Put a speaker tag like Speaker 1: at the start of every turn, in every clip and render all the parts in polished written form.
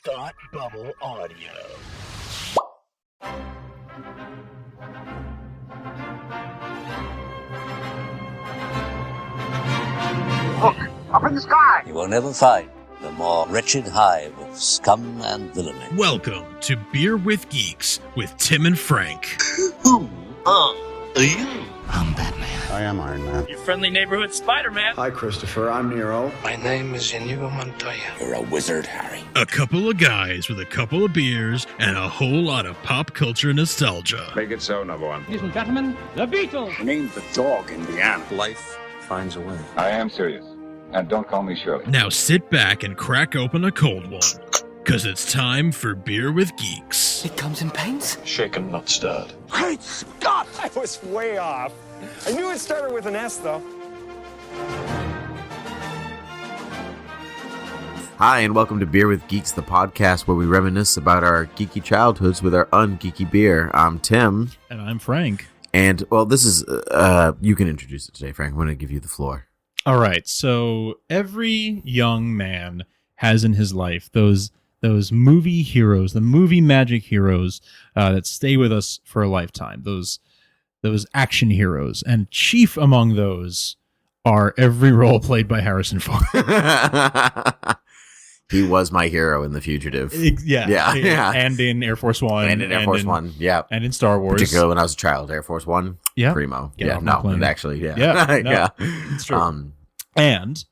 Speaker 1: Thought Bubble Audio.
Speaker 2: Look, up in the sky!
Speaker 3: You will never find the more wretched hive of scum and villainy.
Speaker 4: Welcome to Beer with Geeks with Tim and Frank.
Speaker 1: Who are you?
Speaker 5: I'm Batman.
Speaker 6: I am Iron Man.
Speaker 7: Your friendly neighborhood Spider-Man.
Speaker 6: Hi, Christopher. I'm Nero.
Speaker 5: My name is Inigo Montoya.
Speaker 3: You're a wizard, Harry.
Speaker 4: A couple of guys with a couple of beers and a whole lot of pop culture nostalgia.
Speaker 8: Make it so, number one.
Speaker 7: Ladies and gentlemen, the Beatles.
Speaker 6: Named the dog Indiana.
Speaker 5: Life finds a way.
Speaker 8: I am serious. And don't call me Shirley.
Speaker 4: Now sit back and crack open a cold one, because it's time for Beer with Geeks.
Speaker 5: It comes in paints?
Speaker 9: Shaken, not stirred.
Speaker 6: Great Scott!
Speaker 10: I was way off. I knew it started with an S, though.
Speaker 11: Hi, and welcome to Beer with Geeks, the podcast where we reminisce about our geeky childhoods with our ungeeky beer. I'm Tim.
Speaker 4: And I'm Frank.
Speaker 11: And, well, this is, you can introduce it today, Frank. I'm going to give you the floor.
Speaker 12: All right, so every young man has in his life those movie heroes, the movie magic heroes that stay with us for a lifetime, those action heroes. And chief among those are every role played by Harrison Ford.
Speaker 11: He was my hero in The Fugitive.
Speaker 12: Yeah. And in Air Force One.
Speaker 11: And in Air Force One, yeah.
Speaker 12: And in Star Wars.
Speaker 11: Particularly when I was a child, Air Force One.
Speaker 12: Yeah.
Speaker 11: Primo.
Speaker 12: Yeah,
Speaker 11: actually, yeah.
Speaker 12: Yeah, no,
Speaker 11: yeah.
Speaker 12: It's true. And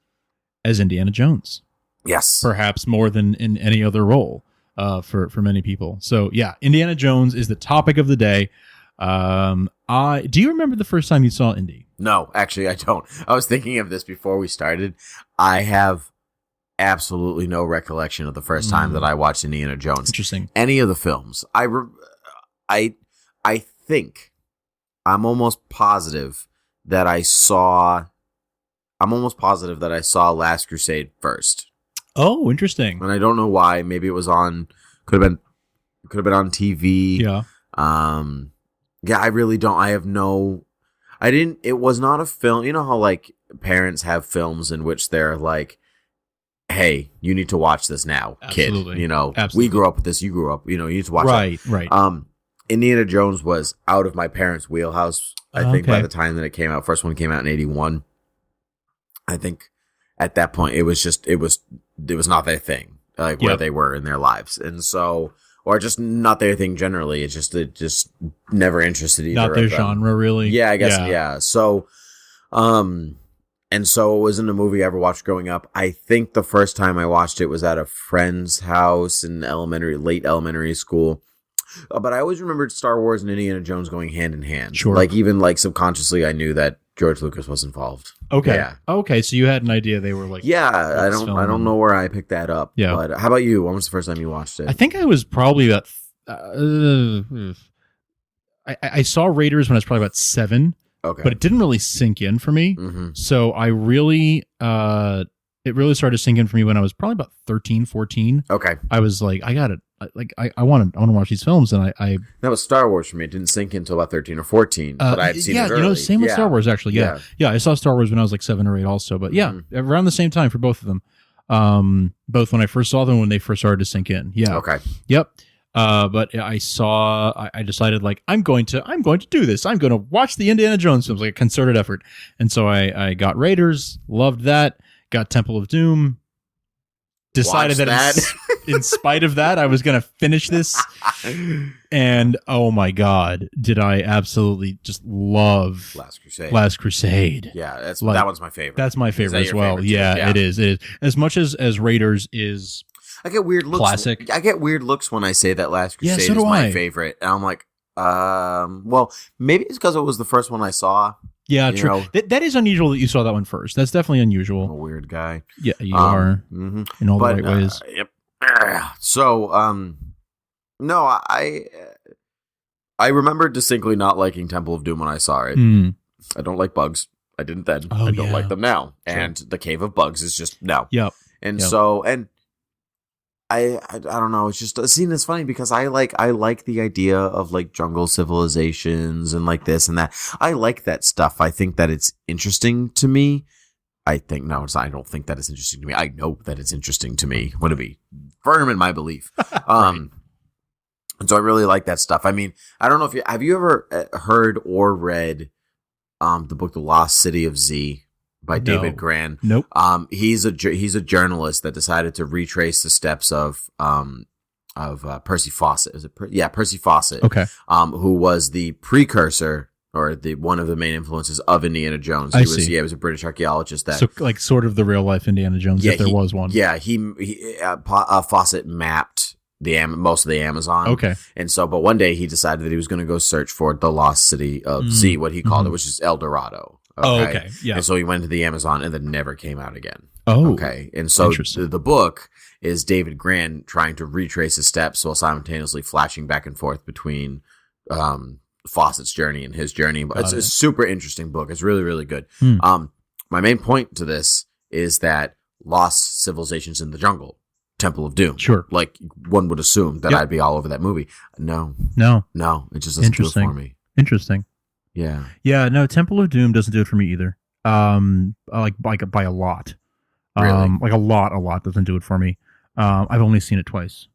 Speaker 12: as Indiana Jones.
Speaker 11: Yes.
Speaker 12: Perhaps more than in any other role for many people. So, yeah, Indiana Jones is the topic of the day. Do you remember the first time you saw Indy?
Speaker 11: No, actually, I don't. I was thinking of this before we started. I have absolutely no recollection of the first time that I watched Indiana Jones.
Speaker 12: Interesting.
Speaker 11: Any of the films. I think I'm almost positive that I saw Last Crusade first.
Speaker 12: Oh, interesting.
Speaker 11: And I don't know why. Maybe it was could have been on TV.
Speaker 12: Yeah.
Speaker 11: Yeah, I really don't. It was not a film. You know how like parents have films in which they're like, hey, you need to watch this now,
Speaker 12: Absolutely.
Speaker 11: kid. You know,
Speaker 12: Absolutely.
Speaker 11: We grew up with this. You grew up. You know, you need to watch it.
Speaker 12: Right.
Speaker 11: Indiana Jones was out of my parents' wheelhouse. I think by the time that it came out, first one came out in 1981. I think at that point it was not their thing, like where they were in their lives, and so or just not their thing generally. It just never interested either.
Speaker 12: Not their genre, really.
Speaker 11: Yeah, I guess. Yeah. So, and so it wasn't a movie I ever watched growing up. I think the first time I watched it was at a friend's house in late elementary school. But I always remembered Star Wars and Indiana Jones going hand in hand.
Speaker 12: Sure.
Speaker 11: Like even like subconsciously, I knew that George Lucas was involved.
Speaker 12: Okay.
Speaker 11: Yeah.
Speaker 12: Okay. So you had an idea they were like.
Speaker 11: Yeah. I don't know where I picked that up.
Speaker 12: Yeah.
Speaker 11: But how about you? When was the first time you watched it?
Speaker 12: I think I was probably about. I saw Raiders when I was probably about 7.
Speaker 11: Okay.
Speaker 12: But it didn't really sink in for me.
Speaker 11: Mm-hmm.
Speaker 12: So I really, it really started to sink in for me when I was probably about 13, 14.
Speaker 11: Okay.
Speaker 12: I was like, I want to watch these films, and I
Speaker 11: that was Star Wars for me. It didn't sink in until about 13 or 14, but I had seen it early.
Speaker 12: Same with Star Wars actually. Yeah. I saw Star Wars when I was like 7 or 8 also, but around the same time for both of them. Both when I first saw them, when they first started to sink in. Yeah.
Speaker 11: Okay.
Speaker 12: Yep. But I decided like I'm going to do this. I'm going to watch the Indiana Jones films, like a concerted effort. And so I got Raiders, loved that, got Temple of Doom, decided that in spite of that, I was going to finish this. And oh my God, did I absolutely just love Last Crusade.
Speaker 11: Yeah, that one's my favorite.
Speaker 12: That's my favorite as well. Yeah, it is. As much as Raiders is
Speaker 11: I get weird looks.
Speaker 12: Classic.
Speaker 11: I get weird looks when I say that Last Crusade is my favorite. And I'm like, well, maybe it's because it was the first one I saw.
Speaker 12: Yeah, true. That is unusual that you saw that one first. That's definitely unusual.
Speaker 11: I'm a weird guy.
Speaker 12: Yeah, you are in all the right ways.
Speaker 11: Yep. So, no, I remember distinctly not liking Temple of Doom when I saw it. I don't like bugs. I didn't then. I don't like them now. Sure. And the Cave of Bugs is just no.
Speaker 12: Yep.
Speaker 11: And so, and I don't know. It's just it's funny because I like the idea of like jungle civilizations and like this and that. I like that stuff. I think that it's interesting to me. I think no, I don't think that is interesting to me. I know that it's interesting to me. Want to be firm in my belief. And so I really like that stuff. I mean, I don't know if have you ever heard or read the book The Lost City of Z by David Grann?
Speaker 12: Nope.
Speaker 11: He's a journalist that decided to retrace the steps of Percy Fawcett. Is it Percy Fawcett?
Speaker 12: Okay.
Speaker 11: Who was the precursor or one of the main influences of Indiana Jones. He was a British archaeologist that
Speaker 12: like sort of the real life Indiana Jones, if there was one.
Speaker 11: Yeah, Fawcett mapped most of the Amazon.
Speaker 12: Okay.
Speaker 11: And so, but one day he decided that he was going to go search for the lost city of Z, what he called it, which is El Dorado. Okay?
Speaker 12: Oh, okay. Yeah.
Speaker 11: And so he went to the Amazon and then never came out again.
Speaker 12: Oh.
Speaker 11: Okay. And so the book is David Grann trying to retrace his steps while simultaneously flashing back and forth between Fawcett's journey and his journey. It's a super interesting book. It's really, really good. My main point to this is that Lost Civilizations in the Jungle, Temple of Doom.
Speaker 12: Sure.
Speaker 11: Like one would assume that I'd be all over that movie. No, it just doesn't do it for me.
Speaker 12: Interesting.
Speaker 11: Yeah.
Speaker 12: Yeah. No, Temple of Doom doesn't do it for me either. Like by a lot.
Speaker 11: Really?
Speaker 12: Like a lot doesn't do it for me. I've only seen it twice.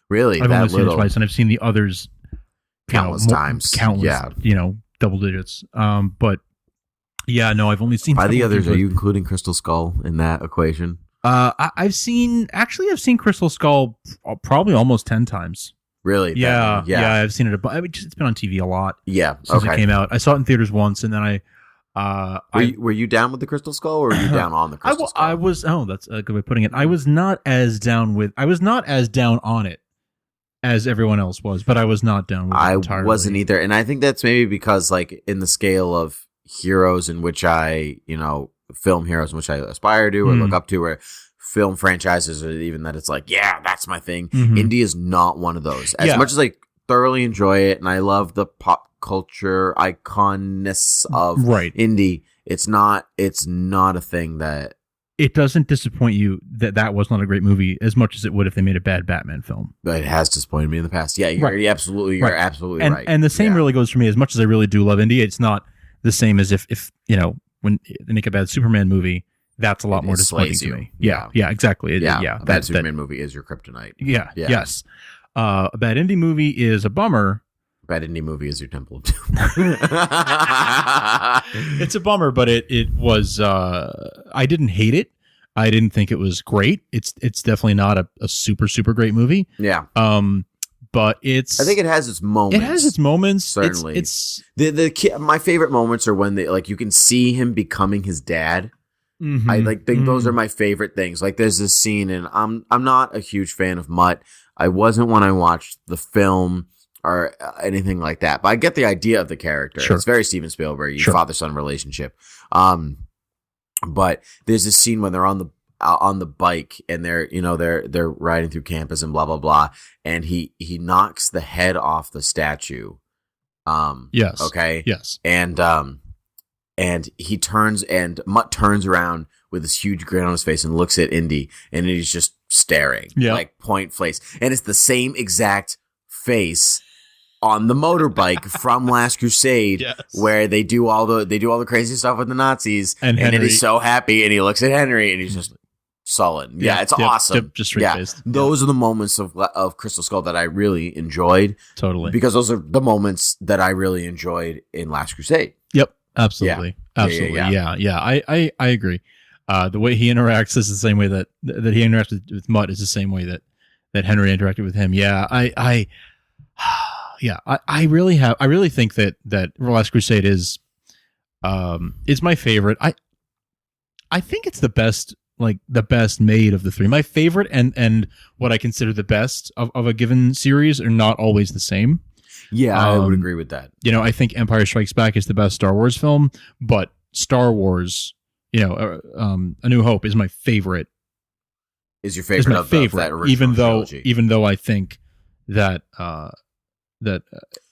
Speaker 11: Really?
Speaker 12: I've only seen it twice, and I've seen the others
Speaker 11: countless times.
Speaker 12: Double digits. But yeah, no, I've only seen.
Speaker 11: By the others, are you including Crystal Skull in that equation?
Speaker 12: I've seen Crystal Skull probably almost 10 times.
Speaker 11: Really?
Speaker 12: Yeah, I've seen it. It's been on TV a lot.
Speaker 11: Yeah,
Speaker 12: since it came out. I saw it in theaters once, and then
Speaker 11: were you down with the Crystal Skull, or were you down on the Crystal Skull?
Speaker 12: I was. Oh, that's a good way of putting it. I was not as down on it as everyone else was, but I was not down with it entirely.
Speaker 11: I wasn't either, and I think that's maybe because, like, in the scale of heroes in which film heroes in which I aspire to or look up to, or film franchises, or even that it's like, that's my thing. Indie is not one of those. As much as I thoroughly enjoy it, and I love the pop culture iconness of indie, it's not a thing that.
Speaker 12: It doesn't disappoint you that was not a great movie as much as it would if they made a bad Batman film.
Speaker 11: But it has disappointed me in the past. Yeah, you're absolutely right.
Speaker 12: And the same really goes for me. As much as I really do love indie, it's not the same as if when they make a bad Superman movie, that's a lot more disappointing to me. Yeah, exactly.
Speaker 11: A bad Superman movie is your kryptonite.
Speaker 12: Yes. A bad indie movie is a bummer.
Speaker 11: Bad indie movie is your Temple of Doom.
Speaker 12: It's a bummer, but it was. I didn't hate it. I didn't think it was great. It's definitely not a super great movie.
Speaker 11: Yeah.
Speaker 12: But it's.
Speaker 11: I think it has its moments.
Speaker 12: It has its moments.
Speaker 11: Certainly.
Speaker 12: It's
Speaker 11: my favorite moments are when you can see him becoming his dad. I think those are my favorite things. Like there's this scene, and I'm not a huge fan of Mutt. I wasn't when I watched the film or anything like that, but I get the idea of the character.
Speaker 12: Sure.
Speaker 11: It's very Steven Spielberg, father-son relationship. But there's this scene when they're on the bike and they're riding through campus and blah blah blah, and he knocks the head off the statue.
Speaker 12: Yes.
Speaker 11: Okay.
Speaker 12: Yes.
Speaker 11: And he turns, and Mutt turns around with this huge grin on his face and looks at Indy, and he's just staring, like point face, and it's the same exact face on the motorbike from Last Crusade, where they do all the crazy stuff with the Nazis, and then he's so happy, and he looks at Henry, and he's just sullen. It's awesome.
Speaker 12: Just straight-faced.
Speaker 11: Those are the moments of Crystal Skull that I really enjoyed.
Speaker 12: Totally,
Speaker 11: because those are the moments that I really enjoyed in Last Crusade.
Speaker 12: Yep, absolutely, absolutely. Yeah. I agree. The way he interacts is the same way that he interacts with Mutt is the same way that Henry interacted with him. Yeah, I really think that Last Crusade is my favorite. I think it's the best made of the three. My favorite and what I consider the best of a given series are not always the same.
Speaker 11: Yeah, I would agree with that.
Speaker 12: I think Empire Strikes Back is the best Star Wars film, but Star Wars, A New Hope is my favorite.
Speaker 11: Is your favorite of that original trilogy.
Speaker 12: Even though I think that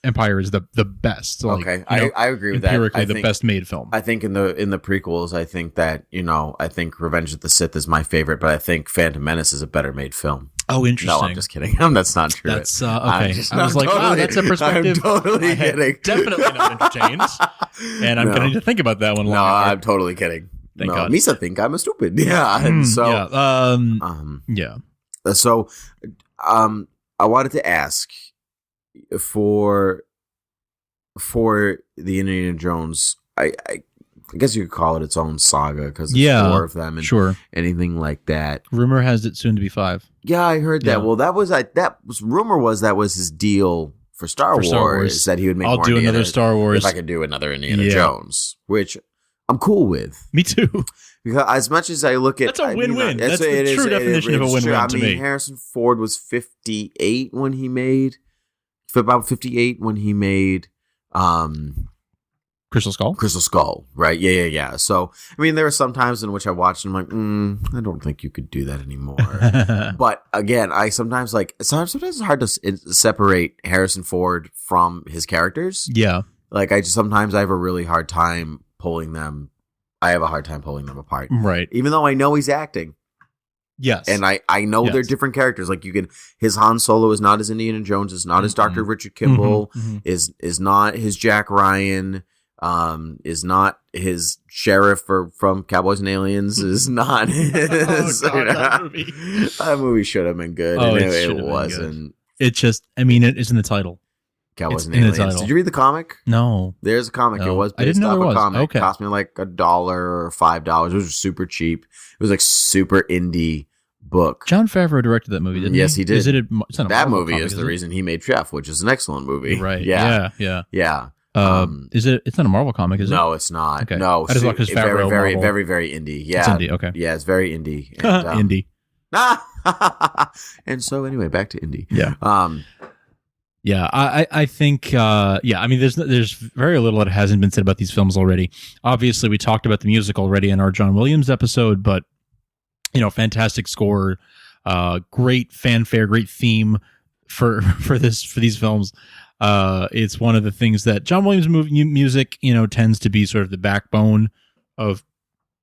Speaker 12: Empire is the best.
Speaker 11: Okay, I agree with that.
Speaker 12: Empirically, the best made film.
Speaker 11: I think in the prequels, I think that I think Revenge of the Sith is my favorite, but I think Phantom Menace is a better made film.
Speaker 12: Oh, interesting.
Speaker 11: No, I'm just kidding. That's not true.
Speaker 12: That's okay. I was like, wow, that's a perspective.
Speaker 11: I'm totally kidding.
Speaker 12: Definitely not entertained, and I'm going to need to think about that one.
Speaker 11: No, I'm totally kidding.
Speaker 12: Thank God.
Speaker 11: Misa think I'm a stupid. Yeah. And so,
Speaker 12: yeah.
Speaker 11: So, I wanted to ask for the Indiana Jones. I guess you could call it its own saga because there's 4 of them and anything like that.
Speaker 12: Rumor has it soon to be 5.
Speaker 11: Yeah, I heard that. Well, that was rumor was that was his deal for Star Wars. That he would make.
Speaker 12: I'll
Speaker 11: more
Speaker 12: do
Speaker 11: Indiana,
Speaker 12: another Star Wars
Speaker 11: if I could do another Indiana Jones, which I'm cool with.
Speaker 12: Me too.
Speaker 11: Because as much as I look at,
Speaker 12: that's a win-win. That's the true definition of a win-win to me.
Speaker 11: Harrison Ford was 58 when he made,
Speaker 12: Crystal Skull?
Speaker 11: Crystal Skull, right? Yeah. So, I mean, there are some times in which I watched and I'm like, I don't think you could do that anymore. But again, sometimes it's hard to separate Harrison Ford from his characters.
Speaker 12: Yeah.
Speaker 11: Like, sometimes I have a really hard time pulling them. I have a hard time pulling them apart.
Speaker 12: Right.
Speaker 11: Even though I know he's acting.
Speaker 12: Yes.
Speaker 11: And I know they're different characters. Like his Han Solo is not his Indiana Jones, is not his Dr. Richard Kimball, is not his Jack Ryan, is not his sheriff from Cowboys and Aliens, is not his.
Speaker 12: that movie.
Speaker 11: That movie should have been good.
Speaker 12: Oh,
Speaker 11: and
Speaker 12: it
Speaker 11: wasn't.
Speaker 12: It just, it is in the title.
Speaker 11: Cowboys and Aliens. Did you read the comic?
Speaker 12: No.
Speaker 11: There's a comic.
Speaker 12: No.
Speaker 11: It was
Speaker 12: I didn't
Speaker 11: based
Speaker 12: know
Speaker 11: off
Speaker 12: there
Speaker 11: a
Speaker 12: was.
Speaker 11: comic.
Speaker 12: Okay.
Speaker 11: It cost me like $1 or $5. It was super cheap. It was like super indie book.
Speaker 12: John Favreau directed that movie, didn't he?
Speaker 11: Yes, he did.
Speaker 12: It's not a
Speaker 11: that
Speaker 12: Marvel
Speaker 11: movie
Speaker 12: comic,
Speaker 11: is the reason he made Chef, which is an excellent movie.
Speaker 12: Right.
Speaker 11: Yeah.
Speaker 12: Is it? It's not a Marvel comic, is it?
Speaker 11: No, it's not.
Speaker 12: Okay.
Speaker 11: No,
Speaker 12: I just thought because Favreau,
Speaker 11: very indie. Yeah,
Speaker 12: it's indie. Okay.
Speaker 11: Yeah, it's very indie. And,
Speaker 12: indie.
Speaker 11: And so anyway, back to indie.
Speaker 12: Yeah. Yeah, I think, there's very little that hasn't been said about these films already. Obviously, we talked about the music already in our John Williams episode, but, fantastic score, great fanfare, great theme for these films. It's one of the things that John Williams music, tends to be sort of the backbone of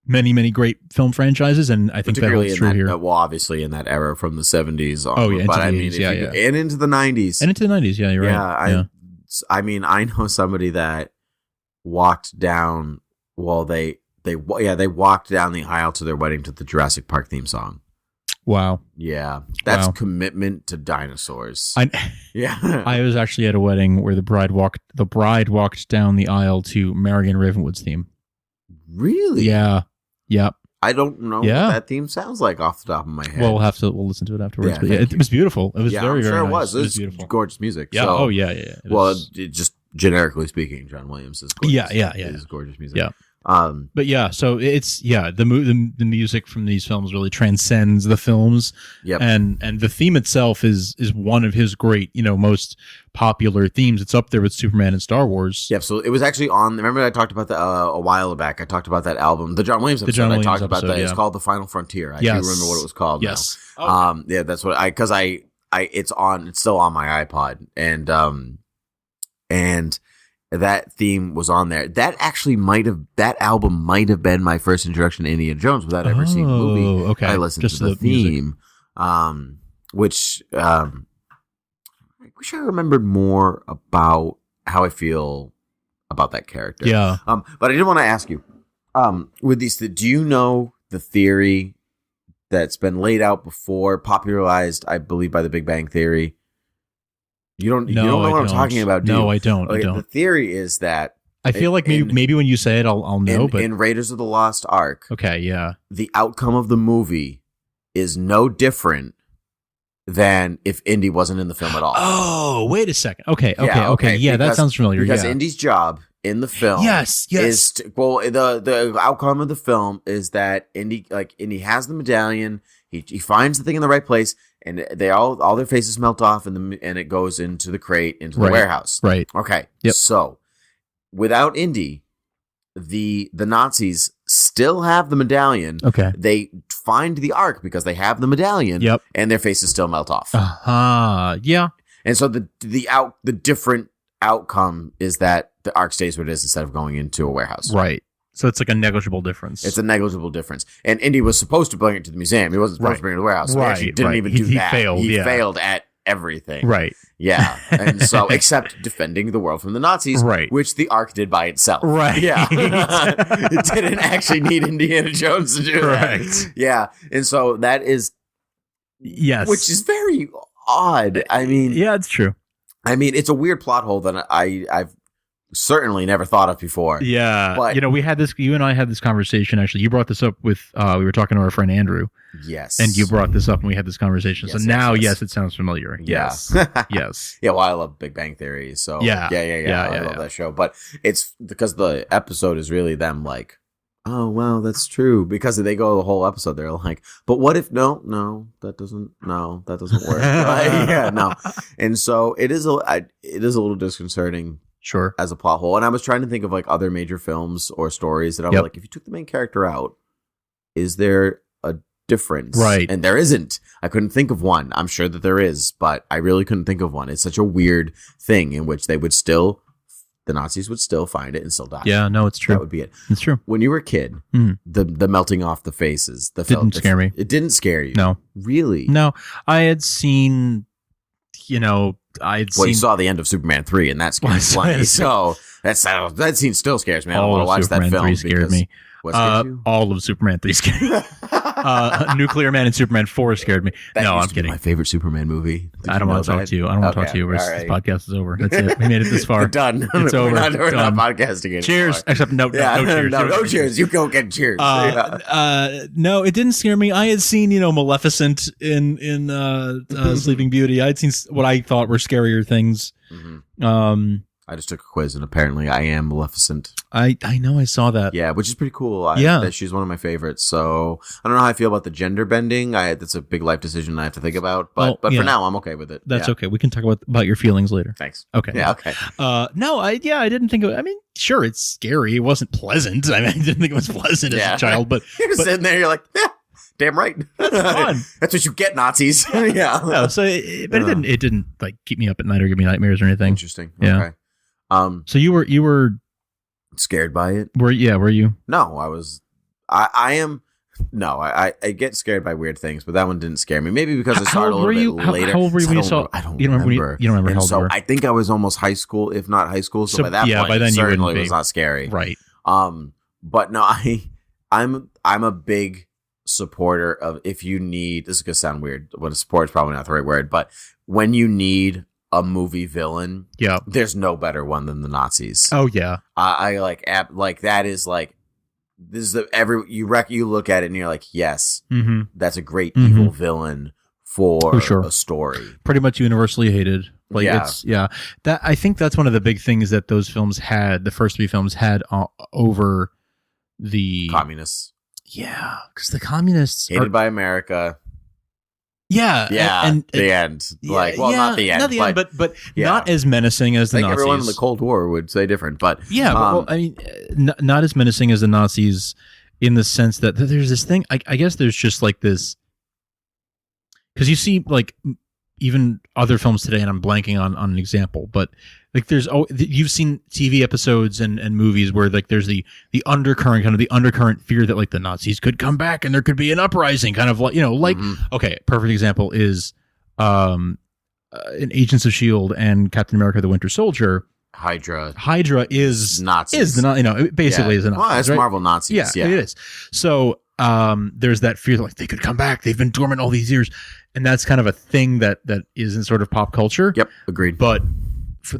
Speaker 12: many, many great film franchises, and I think that holds true here.
Speaker 11: Well, obviously in that era from the 70s on.
Speaker 12: Oh, yeah,
Speaker 11: but
Speaker 12: into
Speaker 11: I
Speaker 12: the
Speaker 11: mean,
Speaker 12: 80s,
Speaker 11: and into the 90s.
Speaker 12: And into the 90s, yeah, you're right.
Speaker 11: I mean, I know somebody that walked down they walked down the aisle to their wedding to the Jurassic Park theme song.
Speaker 12: Wow.
Speaker 11: Yeah. That's commitment to dinosaurs. Yeah.
Speaker 12: I was actually at a wedding where the bride walked down the aisle to Marion Ravenwood's theme.
Speaker 11: Really?
Speaker 12: Yeah. Yep.
Speaker 11: I don't know what that theme sounds like off the top of my head.
Speaker 12: Well, we'll listen to it afterwards. But it was beautiful. It was very, very nice.
Speaker 11: It was
Speaker 12: beautiful.
Speaker 11: Gorgeous music.
Speaker 12: Yeah.
Speaker 11: So,
Speaker 12: It
Speaker 11: just generically speaking, John Williams is gorgeous.
Speaker 12: Yeah.
Speaker 11: It's gorgeous music.
Speaker 12: Yeah. But yeah, so it's the music from these films really transcends the films.
Speaker 11: Yep.
Speaker 12: And the theme itself is one of his great, most popular themes. It's up there with Superman and Star Wars.
Speaker 11: Yep. So it was actually on. Remember, I talked about that a while back. I talked about that album, the John Williams episode. I talked about that. Yeah. It's called The Final Frontier. I do remember what it was called.
Speaker 12: Yes.
Speaker 11: Now. Yeah, that's what it's still on my iPod, and that theme was on there. That album might have been my first introduction to Indiana Jones without ever seeing the movie.
Speaker 12: Okay.
Speaker 11: I listened to the theme, which I wish I remembered more about how I feel about that character.
Speaker 12: Yeah.
Speaker 11: But I did want to ask you, with these, do you know the theory that's been laid out before, popularized, I believe, by the Big Bang Theory? You don't know what I'm talking about, do you?
Speaker 12: No, I don't.
Speaker 11: Okay, the theory is that
Speaker 12: I feel like maybe when you say it, I'll know. But
Speaker 11: in Raiders of the Lost Ark,
Speaker 12: okay, yeah,
Speaker 11: the outcome of the movie is no different than if Indy wasn't in the film at all.
Speaker 12: Oh, wait a second. Okay. Yeah, that sounds familiar.
Speaker 11: Because Indy's job in the film,
Speaker 12: yes,
Speaker 11: is the outcome of the film is that Indy has the medallion. He finds the thing in the right place. And they all their faces melt off, and it goes into the crate, into the warehouse.
Speaker 12: Right.
Speaker 11: Okay.
Speaker 12: Yep.
Speaker 11: So, without Indy, the Nazis still have the medallion.
Speaker 12: Okay.
Speaker 11: They find the Ark because they have the medallion.
Speaker 12: Yep.
Speaker 11: And their faces still melt off.
Speaker 12: Yeah.
Speaker 11: And so the different outcome is that the Ark stays where it is instead of going into a warehouse.
Speaker 12: Right. So it's like a negligible difference.
Speaker 11: It's a negligible difference. And Indy was supposed to bring it to the museum. He wasn't supposed to bring it to the warehouse. He actually didn't even do that.
Speaker 12: He failed.
Speaker 11: He failed at everything.
Speaker 12: Right.
Speaker 11: Yeah. And so, except defending the world from the Nazis,
Speaker 12: Right.
Speaker 11: which the Ark did by itself.
Speaker 12: Right.
Speaker 11: Yeah. It didn't actually need Indiana Jones to do that.
Speaker 12: Correct.
Speaker 11: Yeah. And so that is,
Speaker 12: Yes.
Speaker 11: which is very odd. I mean,
Speaker 12: yeah, it's true.
Speaker 11: I mean, it's a weird plot hole that I've certainly never thought of before.
Speaker 12: Yeah.
Speaker 11: But-
Speaker 12: we had this, you and I had this conversation, actually. You brought this up with, we were talking to our friend Andrew.
Speaker 11: Yes.
Speaker 12: And you brought this up and we had this conversation.
Speaker 11: Yes,
Speaker 12: so now,
Speaker 11: yes.
Speaker 12: yes, it sounds familiar.
Speaker 11: Yeah.
Speaker 12: Yes. Yes.
Speaker 11: Yeah, well, I love Big Bang Theory, so
Speaker 12: Yeah.
Speaker 11: I love that show. But it's because the episode is really them like, oh, well, that's true. Because they go the whole episode, they're like, but what if no, that doesn't work. Yeah, no. And so it is a little disconcerting.
Speaker 12: Sure.
Speaker 11: As a plot hole. And I was trying to think of like other major films or stories that I was like, if you took the main character out, is there a difference?
Speaker 12: Right.
Speaker 11: And there isn't. I couldn't think of one. I'm sure that there is, but I really couldn't think of one. It's such a weird thing in which the Nazis would still find it and still die.
Speaker 12: Yeah, no, it's true.
Speaker 11: That would be it.
Speaker 12: It's true.
Speaker 11: When you were a kid, the melting off the faces,
Speaker 12: Didn't scare me.
Speaker 11: It didn't scare you.
Speaker 12: No.
Speaker 11: Really?
Speaker 12: No. I had seen,
Speaker 11: Well, you saw the end of Superman 3, and that scared me plenty. So that scene still scares me. I don't want to watch
Speaker 12: Superman
Speaker 11: that film.
Speaker 12: 3 scared me.
Speaker 11: What scared you?
Speaker 12: All of Superman 3 scared me. Nuclear Man and Superman 4 scared me. No, I'm kidding.
Speaker 11: My favorite Superman movie.
Speaker 12: I don't want to talk to you. I don't want to talk to you. This podcast is over. That's it. We made it this far.
Speaker 11: We're done.
Speaker 12: It's over.
Speaker 11: We're not podcasting anymore.
Speaker 12: Cheers. Except no cheers.
Speaker 11: No cheers. You don't get cheers.
Speaker 12: No, it didn't scare me. I had seen, Maleficent in Sleeping Beauty. I had seen what I thought were scarier things.
Speaker 11: Mm-hmm. I just took a quiz, and apparently I am Maleficent.
Speaker 12: I know I saw that.
Speaker 11: Yeah, which is pretty cool.
Speaker 12: Yeah.
Speaker 11: She's one of my favorites. So I don't know how I feel about the gender bending. That's a big life decision I have to think about. But for now, I'm okay with it.
Speaker 12: That's okay. We can talk about your feelings later.
Speaker 11: Thanks.
Speaker 12: Okay.
Speaker 11: Yeah. Okay.
Speaker 12: No, I didn't think of it. I mean, sure, it's scary. It wasn't pleasant. I didn't think it was pleasant as a child. But
Speaker 11: you're sitting there, you're like, yeah. Damn right.
Speaker 12: That's fun.
Speaker 11: That's what you get, Nazis. Yeah.
Speaker 12: No, so it didn't like keep me up at night or give me nightmares or anything.
Speaker 11: Interesting.
Speaker 12: Yeah.
Speaker 11: Okay.
Speaker 12: So you were
Speaker 11: scared by it?
Speaker 12: Were you?
Speaker 11: No, I was. I am. No, I get scared by weird things, but that one didn't scare me. Maybe because it started a little bit later.
Speaker 12: How old were you when you saw?
Speaker 11: I don't
Speaker 12: remember. You don't remember how old you were?
Speaker 11: I think I was almost high school, if not high school. So by that point,
Speaker 12: by then
Speaker 11: certainly
Speaker 12: you
Speaker 11: was not scary.
Speaker 12: Right.
Speaker 11: But no, I'm a big supporter of, if you need, this is gonna sound weird, when support is probably not the right word, but when you need a movie villain, there's no better one than the Nazis.
Speaker 12: Oh yeah.
Speaker 11: I like that is like, this is you look at it and you're like, yes, that's a great evil villain for a story.
Speaker 12: Pretty much universally hated. Like that, I think that's one of the big things that those films had, the first three films had over the
Speaker 11: communists.
Speaker 12: Yeah, because the communists
Speaker 11: hated by America.
Speaker 12: Yeah,
Speaker 11: and the end. Like, well, not the end,
Speaker 12: not the end, but not as menacing as the Nazis.
Speaker 11: Everyone in the Cold War would say different, but
Speaker 12: I mean, not as menacing as the Nazis in the sense that there's this thing. I guess there's just like this, because you see like even other films today, and I'm blanking on an example, but like you've seen TV episodes and movies where like there's the undercurrent fear that like the Nazis could come back and there could be an uprising, kind of like okay, perfect example is in Agents of S.H.I.E.L.D. and Captain America: The Winter Soldier. Hydra is
Speaker 11: Nazis.
Speaker 12: It basically is the Nazis.
Speaker 11: Well, it's
Speaker 12: right?
Speaker 11: Marvel Nazis. Yeah,
Speaker 12: it is. So there's that fear that like they could come back. They've been dormant all these years, and that's kind of a thing that is in sort of pop culture.
Speaker 11: Yep, agreed.
Speaker 12: But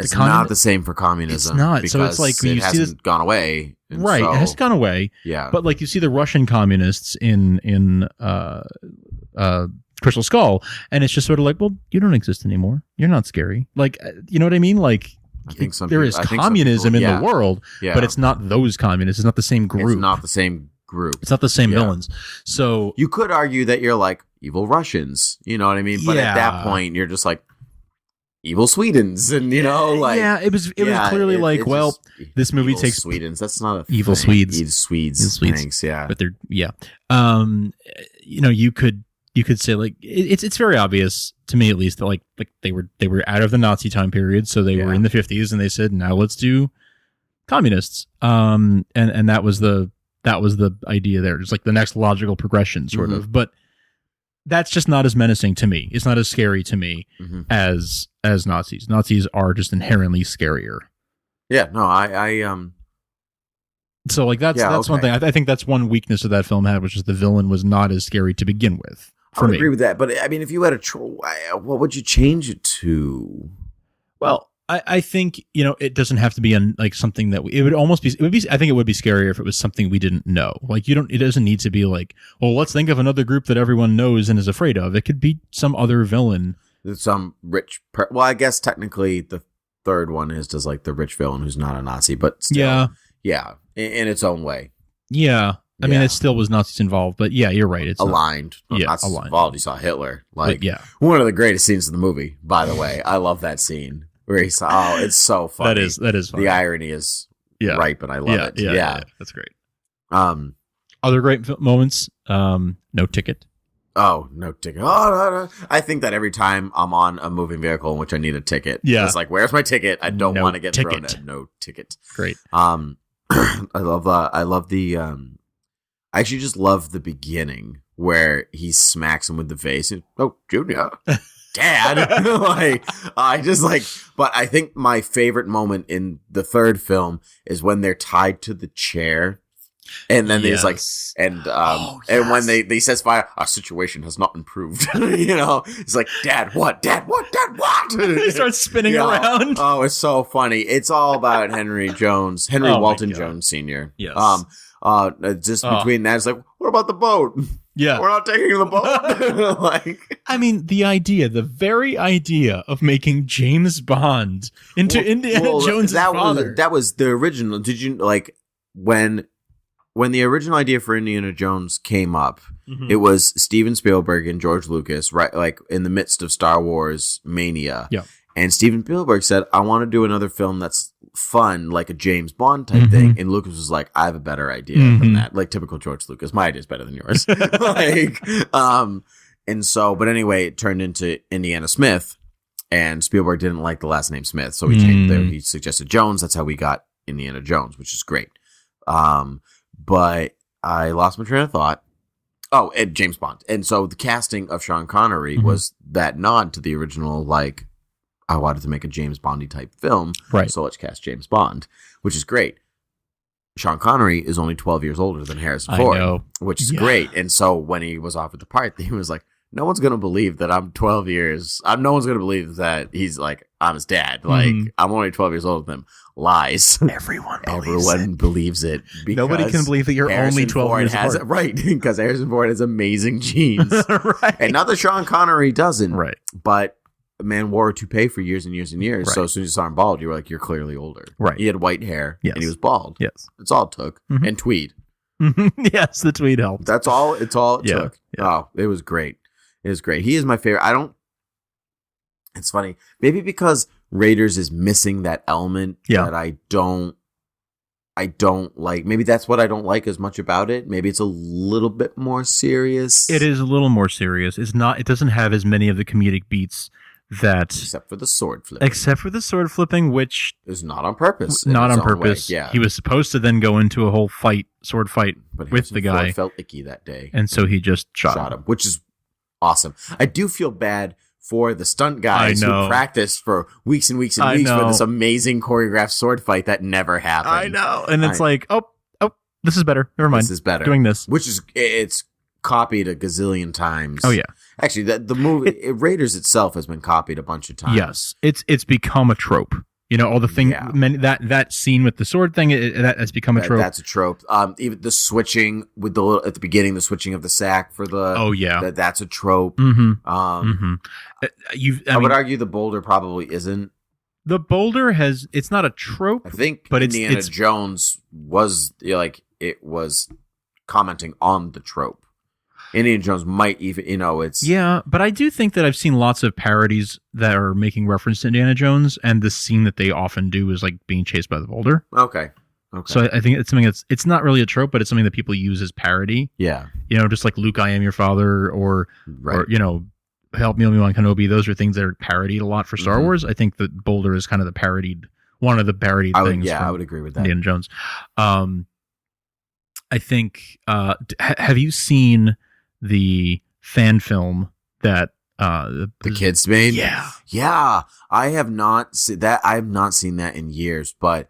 Speaker 11: it's not the same for communism.
Speaker 12: It's not. So it's like when you see this
Speaker 11: gone away,
Speaker 12: right? It has gone away.
Speaker 11: Yeah.
Speaker 12: But like you see the Russian communists in Crystal Skull, and it's just sort of like, well, you don't exist anymore. You're not scary. Like, you know what I mean? Like,
Speaker 11: I think
Speaker 12: there is communism in the world, but it's not those communists. It's not the same group.
Speaker 11: It's not the same group.
Speaker 12: It's not the same villains. So
Speaker 11: you could argue that you're like evil Russians. You know what I mean? But at that point, you're just like evil Swedens, and like
Speaker 12: it was clearly like, well, this movie takes
Speaker 11: Swedens. That's not a
Speaker 12: evil
Speaker 11: thing.
Speaker 12: Swedes.
Speaker 11: Evil Swedes. Thanks, yeah.
Speaker 12: But they're you could say like it's very obvious to me at least that like they were out of the Nazi time period, so they were in the 50s, and they said now let's do communists. And that was the idea there. It's like the next logical progression, sort of. But that's just not as menacing to me. It's not as scary to me
Speaker 11: Mm-hmm.
Speaker 12: as Nazis. Nazis are just inherently scarier.
Speaker 11: Yeah, no, I
Speaker 12: So like that's one thing. I think that's one weakness of that film had, which is the villain was not as scary to begin with.
Speaker 11: I would agree with that. But I mean, if you had what would you change it to?
Speaker 12: Well, I think, you know, it doesn't have to be like something that it would almost be. It would be. I think it would be scarier if it was something we didn't know. Like it doesn't need to be like, well, let's think of another group that everyone knows and is afraid of. It could be some other villain.
Speaker 11: Some rich. Well, I guess technically the third one is just like the rich villain who's not a Nazi, but still, yeah, in its own way.
Speaker 12: Yeah. I mean, it still was Nazis involved, but yeah, you're right. It's
Speaker 11: aligned.
Speaker 12: Nazis
Speaker 11: aligned. Involved. You saw Hitler. Like,
Speaker 12: yeah.
Speaker 11: One of the greatest scenes in the movie, by the way. I love that scene where he saw, it's so funny.
Speaker 12: That is funny.
Speaker 11: The irony is ripe, and I love it. Yeah.
Speaker 12: That's great.
Speaker 11: Other
Speaker 12: great moments, No Ticket.
Speaker 11: Oh, no ticket. Oh, no. I think that every time I'm on a moving vehicle in which I need a ticket, it's like, where's my ticket? I don't want to get thrown at. No ticket.
Speaker 12: Great.
Speaker 11: I actually just love the beginning where he smacks him with the face. And, oh, Junior, Dad. But I think my favorite moment in the third film is when they're tied to the chair. And then there's like, and when they says fire, our situation has not improved. You know, it's like, Dad, what? Dad, what? Dad, what?
Speaker 12: He starts spinning around.
Speaker 11: Oh, it's so funny. It's all about Henry Walton Jones Sr.
Speaker 12: Yes.
Speaker 11: Between that, it's like, what about the boat?
Speaker 12: Yeah.
Speaker 11: We're not taking the boat.
Speaker 12: I mean, the very idea of making James Bond into Indiana Jones' father.
Speaker 11: That was the original. Did you when the original idea for Indiana Jones came up, it was Steven Spielberg and George Lucas, right? Like in the midst of Star Wars mania.
Speaker 12: Yeah.
Speaker 11: And Steven Spielberg said, I want to do another film that's fun, like a James Bond type thing. And Lucas was like, I have a better idea than that. Like typical George Lucas. My idea is better than yours. And so, but anyway, it turned into Indiana Smith, and Spielberg didn't like the last name Smith. So he suggested Jones. That's how we got Indiana Jones, which is great. But I lost my train of thought. Oh, and James Bond. And so the casting of Sean Connery was that nod to the original, like, I wanted to make a James Bondy type film.
Speaker 12: Right.
Speaker 11: So let's cast James Bond, which is great. Sean Connery is only 12 years older than Harrison Ford, which is great. And so when he was offered the part, he was like, no one's going to believe that I'm 12 years. No one's going to believe that he's like, I'm his dad. Like, I'm only 12 years older than him. Lies. Everyone believes it.
Speaker 12: Nobody can believe that you're only 12 years apart.
Speaker 11: Right. Because Harrison Ford has amazing genes.
Speaker 12: Right.
Speaker 11: And not that Sean Connery doesn't.
Speaker 12: Right.
Speaker 11: But man wore a toupee for years and years and years.
Speaker 12: Right.
Speaker 11: So as soon as you saw him bald, you were like, you're clearly older.
Speaker 12: Right.
Speaker 11: He had white hair.
Speaker 12: Yes.
Speaker 11: And he was bald.
Speaker 12: Yes.
Speaker 11: That's all it took. And tweed.
Speaker 12: Yes, the tweed helped.
Speaker 11: That's all. It's all it
Speaker 12: Yeah.
Speaker 11: took.
Speaker 12: Yeah.
Speaker 11: Oh, it was great. It was great. He is my favorite. It's funny. Maybe because Raiders is missing that element that I don't like. Maybe that's what I don't like as much about it. Maybe it's a little bit more serious.
Speaker 12: It is a little more serious. It doesn't have as many of the comedic beats
Speaker 11: except for the sword flipping.
Speaker 12: Which
Speaker 11: is not on purpose.
Speaker 12: Not on purpose.
Speaker 11: Yeah.
Speaker 12: He was supposed to then go into a whole sword fight with the guy.
Speaker 11: Ford felt icky that day.
Speaker 12: And so he just shot him.
Speaker 11: Which is awesome. I do feel bad for the stunt guys who practiced for weeks and weeks and weeks for this amazing choreographed sword fight that never happened.
Speaker 12: I know. And it's like, oh, this is better. Never mind.
Speaker 11: This is better.
Speaker 12: Doing this.
Speaker 11: Which is, it's copied a gazillion times.
Speaker 12: Oh, yeah.
Speaker 11: Actually, the movie, Raiders itself has been copied a bunch of times.
Speaker 12: Yes. It's become a trope. You know, all the thing, that scene with the sword thing, that has become a trope.
Speaker 11: That's a trope. Even the switching with at the beginning, the switching of the sack for the, that's a trope. I would argue the boulder probably isn't.
Speaker 12: The boulder it's not a trope.
Speaker 11: I think
Speaker 12: but
Speaker 11: Indiana Jones was it was commenting on the trope. Indiana Jones might even, it's...
Speaker 12: Yeah, but I do think that I've seen lots of parodies that are making reference to Indiana Jones, and the scene that they often do is like being chased by the boulder.
Speaker 11: Okay.
Speaker 12: So I think it's something it's not really a trope, but it's something that people use as parody.
Speaker 11: Yeah.
Speaker 12: Just like Luke, I am your father, or help me, Obi-Wan Kenobi. Those are things that are parodied a lot for Star Wars. I think that boulder is kind of one of the parodied things.
Speaker 11: I would agree with that.
Speaker 12: Indiana Jones. I think, have you seen the fan film that
Speaker 11: the kids made. Yeah. I have not seen that. I have not seen that in years, but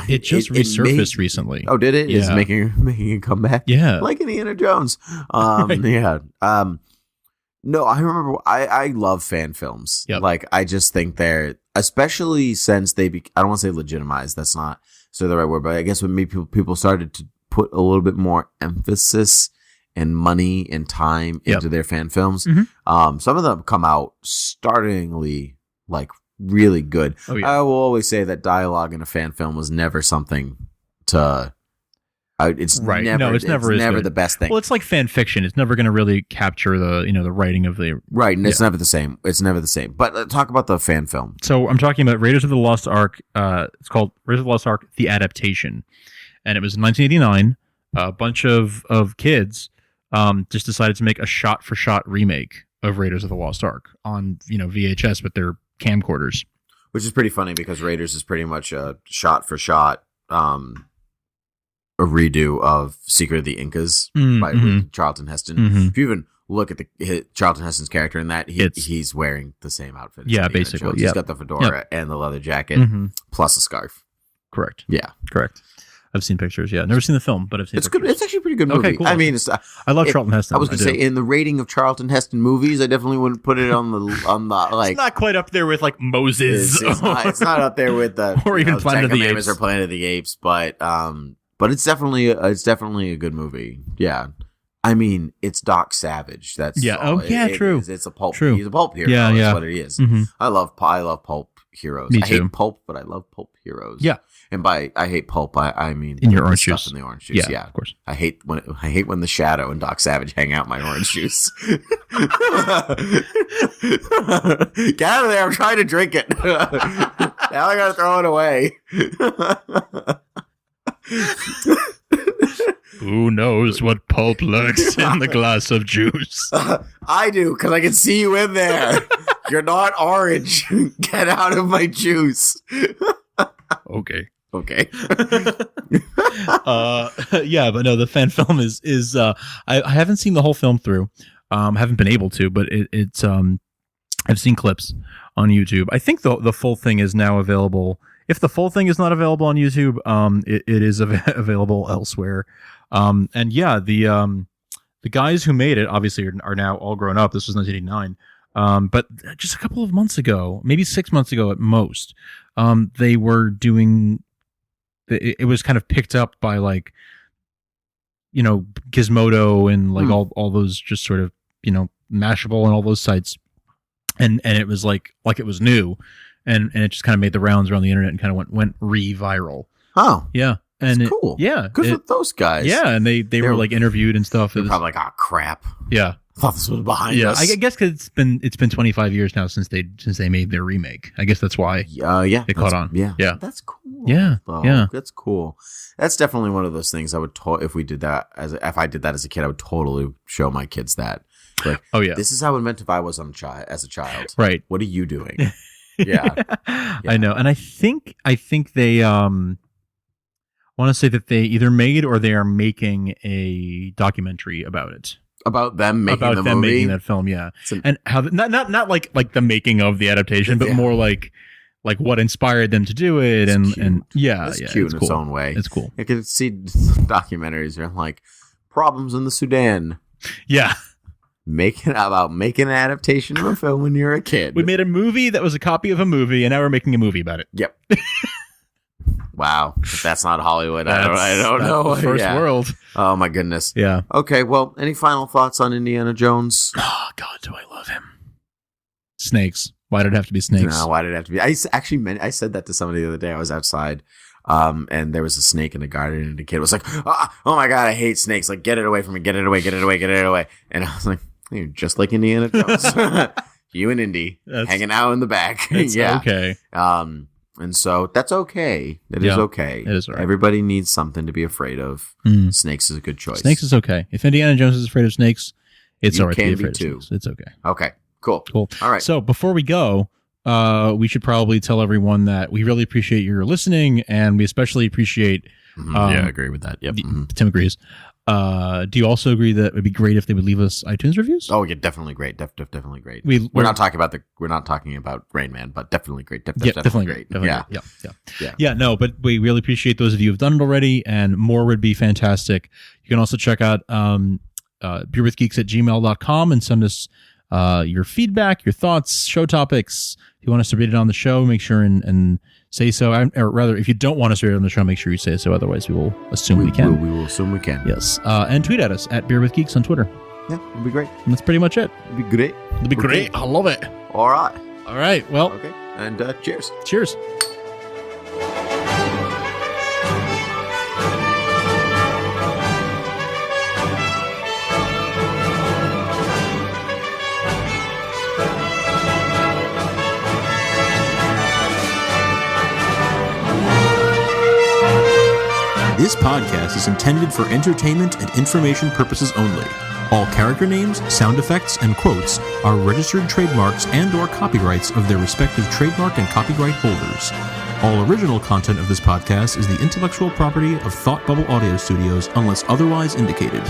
Speaker 12: it just resurfaced recently.
Speaker 11: Oh, did it?
Speaker 12: Yeah.
Speaker 11: It's making a comeback.
Speaker 12: Yeah,
Speaker 11: like Indiana Jones.
Speaker 12: Right.
Speaker 11: Yeah. No, I remember. I love fan films.
Speaker 12: Yep.
Speaker 11: Like, I just think they're, especially since they. I don't want to say legitimized. That's not the right word, but I guess when people started to put a little bit more emphasis and money and time into their fan films.
Speaker 12: Mm-hmm.
Speaker 11: Some of them come out startlingly like really good.
Speaker 12: Oh, yeah.
Speaker 11: I will always say that dialogue in a fan film was never something to. It's
Speaker 12: right.
Speaker 11: Never,
Speaker 12: No, it's never
Speaker 11: the best thing.
Speaker 12: Well, it's like fan fiction. It's never going to really capture the writing of the
Speaker 11: right, and it's never the same. It's never the same. But talk about the fan film.
Speaker 12: So I'm talking about Raiders of the Lost Ark. It's called Raiders of the Lost Ark: The Adaptation, and it was in 1989. A bunch of kids just decided to make a shot-for-shot remake of Raiders of the Lost Ark on VHS with their camcorders,
Speaker 11: which is pretty funny because Raiders is pretty much a shot-for-shot. A redo of Secret of the Incas with Charlton Heston.
Speaker 12: Mm-hmm.
Speaker 11: If you even look at Charlton Heston's character in that, he's wearing the same outfit.
Speaker 12: Yeah, basically.
Speaker 11: He's got the fedora and the leather jacket plus a scarf.
Speaker 12: Correct.
Speaker 11: Yeah,
Speaker 12: correct. I've seen pictures. Yeah, never seen the film, but I've seen.
Speaker 11: It's good. It's actually a pretty good movie.
Speaker 12: Okay, cool.
Speaker 11: I mean,
Speaker 12: I love Charlton Heston.
Speaker 11: I was going to say in the rating of Charlton Heston movies, I definitely wouldn't put it on the like.
Speaker 12: It's not quite up there with like Moses.
Speaker 11: It's not up there with the
Speaker 12: or even Planet of the Apes
Speaker 11: or Planet of the Apes, but it's definitely a good movie. Yeah. I mean, it's Doc Savage. That's
Speaker 12: true.
Speaker 11: It's a pulp.
Speaker 12: True.
Speaker 11: He's a pulp hero.
Speaker 12: Yeah,
Speaker 11: That's what it is.
Speaker 12: Mm-hmm.
Speaker 11: I love pulp heroes.
Speaker 12: Me
Speaker 11: I
Speaker 12: too.
Speaker 11: hate pulp, but I love pulp heroes.
Speaker 12: Yeah.
Speaker 11: And by I hate pulp, I mean
Speaker 12: in your
Speaker 11: the
Speaker 12: orange
Speaker 11: stuff
Speaker 12: juice.
Speaker 11: In the orange juice. Yeah,
Speaker 12: of course.
Speaker 11: I hate when the Shadow and Doc Savage hang out in my orange juice. Get out of there! I'm trying to drink it. Now I gotta throw it away.
Speaker 12: Who knows what pulp lurks in the glass of juice?
Speaker 11: I do, because I can see you in there. You're not orange. Get out of my juice.
Speaker 12: Okay.
Speaker 11: Yeah,
Speaker 12: but no, the fan film is I haven't seen the whole film through. Haven't been able to, but it's I've seen clips on YouTube. I think the full thing is now available. If the full thing is not available on YouTube, it is available elsewhere. And yeah, the guys who made it obviously are now all grown up. This was 1989. But just a couple of months ago, maybe 6 months ago at most, they were doing. It was kind of picked up by like, Gizmodo and like all those just sort of Mashable and all those sites, and it was like it was new. And it just kind of made the rounds around the internet and kind of went re-viral.
Speaker 11: Oh.
Speaker 12: Yeah. And
Speaker 11: cool.
Speaker 12: Yeah.
Speaker 11: Good for those guys.
Speaker 12: Yeah. And they were like interviewed and stuff.
Speaker 11: They're probably like, oh, crap.
Speaker 12: Yeah.
Speaker 11: I thought this was behind us.
Speaker 12: I guess because it's been 25 years now since they made their remake. I guess that's why it caught on.
Speaker 11: Yeah.
Speaker 12: Yeah.
Speaker 11: That's cool.
Speaker 12: Yeah. Yeah.
Speaker 11: That's cool. That's definitely one of those things I would, if we did that, if I did that as a kid, I would totally show my kids that. Like,
Speaker 12: oh, yeah.
Speaker 11: This is how it meant if I was as a child.
Speaker 12: Right.
Speaker 11: What are you doing? Yeah.
Speaker 12: I know. And I think they want to say that they either made or they are making a documentary about it.
Speaker 11: About them making
Speaker 12: making that film, yeah. And how not like the making of the adaptation, but more like what inspired them to do it.
Speaker 11: It's
Speaker 12: and yeah,
Speaker 11: it's
Speaker 12: yeah,
Speaker 11: cute
Speaker 12: it's
Speaker 11: in
Speaker 12: cool.
Speaker 11: its own way.
Speaker 12: It's cool.
Speaker 11: You can see documentaries are like problems in the Sudan.
Speaker 12: Yeah.
Speaker 11: Making an adaptation of a film when you're a kid.
Speaker 12: We made a movie that was a copy of a movie, and now we're making a movie about it.
Speaker 11: Yep. Wow. If that's not Hollywood, I don't know.
Speaker 12: The first world.
Speaker 11: Oh my goodness.
Speaker 12: Yeah.
Speaker 11: Okay. Well, any final thoughts on Indiana Jones?
Speaker 12: Oh God, do I love him? Snakes. Why did it have to be snakes?
Speaker 11: No, why did it have to be? I said that to somebody the other day. I was outside. And there was a snake in the garden, and the kid was like, oh my God, I hate snakes. Like, get it away from me. Get it away. Get it away. Get it away. And I was like, you're just like Indiana Jones. You and Indy hanging out in the back.
Speaker 12: It's
Speaker 11: yeah.
Speaker 12: Okay.
Speaker 11: And so that's okay. That is okay.
Speaker 12: It is all right.
Speaker 11: Everybody needs something to be afraid of. Snakes is a good choice.
Speaker 12: Snakes is okay. If Indiana Jones is afraid of snakes, it's all right to be afraid
Speaker 11: too.
Speaker 12: of snakes. It's okay.
Speaker 11: Okay. Cool.
Speaker 12: All right. So before we go, we should probably tell everyone that we really appreciate your listening, and we especially appreciate.
Speaker 11: I agree with that. Yep.
Speaker 12: Tim agrees. Do you also agree that it would be great if they would leave us iTunes reviews?
Speaker 11: Oh yeah, definitely great. Definitely great.
Speaker 12: We're
Speaker 11: not talking about Rain Man, but definitely great.
Speaker 12: Definitely great.
Speaker 11: Definitely
Speaker 12: great. Yeah. No, but we really appreciate those of you who've done it already, and more would be fantastic. You can also check out beerwithgeeks@gmail.com and send us your feedback, your thoughts, show topics. If you want us to read it on the show, make sure and say so. Or rather, if you don't want us to read it on the show, make sure you say so. Otherwise, we will assume we can.
Speaker 11: We will assume we can.
Speaker 12: Yes. And tweet at us at beerwithgeeks on Twitter.
Speaker 11: Yeah, it'll be great.
Speaker 12: And that's pretty much it.
Speaker 11: It'll be great.
Speaker 12: It'll be great. I love it.
Speaker 11: All right.
Speaker 12: Well.
Speaker 11: Okay. And cheers.
Speaker 12: Cheers.
Speaker 9: This podcast is intended for entertainment and information purposes only. All character names, sound effects, and quotes are registered trademarks and/or copyrights of their respective trademark and copyright holders. All original content of this podcast is the intellectual property of Thought Bubble Audio Studios unless otherwise indicated.